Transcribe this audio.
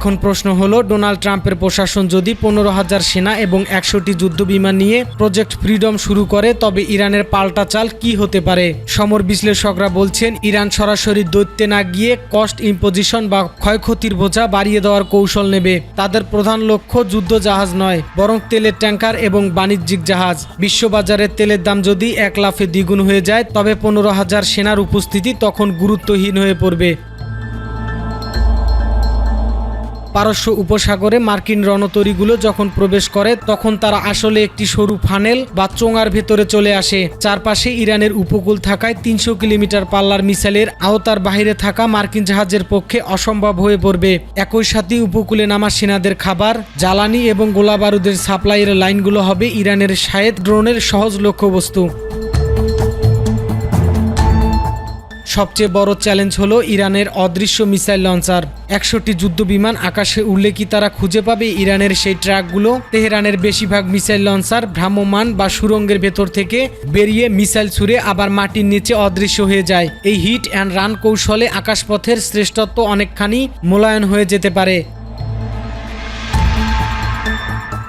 এখন প্রশ্ন হলো, ডোনাল্ড ট্রাম্পের প্রশাসন যদি 15,000 সেনা এবং 100টি যুদ্ধবিমান নিয়ে প্রজেক্ট ফ্রিডম শুরু করে, তবে ইরানের পাল্টা চাল কি হতে পারে? সমর বিশ্লেষকরা বলছেন, ইরান সরাসরি দৈত্যে না গিয়ে কস্ট ইম্পোজিশন বা ক্ষয়ক্ষতির বোঝা বাড়িয়ে দেওয়ার কৌশল নেবে। তাদের প্রধান লক্ষ্য যুদ্ধ জাহাজ নয়, বরং তেলের ট্যাঙ্কার এবং বাণিজ্যিক জাহাজ। বিশ্ববাজারে তেলের দাম যদি 1 লাফে দ্বিগুণ হয়ে যায়, তবে 15,000 সেনার উপস্থিতি তখন গুরুত্বহীন হয়ে পড়বে। পারস্য উপসাগরে মার্কিন রণতরীগুলো যখন প্রবেশ করে, তখন তারা আসলে একটি সরু ফানেল বা চোঙার ভেতরে চলে আসে। চারপাশে ইরানের উপকূল থাকায় 300 কিলোমিটার পাল্লার মিসাইলের আওতার বাইরে থাকা মার্কিন জাহাজের পক্ষে অসম্ভব হয়ে পড়বে। একই সাথে উপকূলে নামা সেনাদের খাবার, জ্বালানি এবং গোলাবারুদের সাপ্লাইয়ের লাইনগুলো হবে ইরানের শাহেদ ড্রোনের সহজ লক্ষ্যবস্তু। সবচেয়ে বড় চ্যালেঞ্জ হলো ইরানের অদৃশ্য মিসাইল লঞ্চার। 100টি যুদ্ধবিমান আকাশে উড়লে কি তারা খুঁজে পাবে ইরানের সেই ট্রাকগুলো? তেহরানের বেশিরভাগ মিসাইল লঞ্চার ভ্রাম্যমাণ বা সুরঙ্গের ভেতর থেকে বেরিয়ে মিসাইল ছুড়ে আবার মাটির নিচে অদৃশ্য হয়ে যায়। এই হিট অ্যান্ড রান কৌশলে আকাশপথের শ্রেষ্ঠত্ব অনেকখানি মোলায়েন হয়ে যেতে পারে।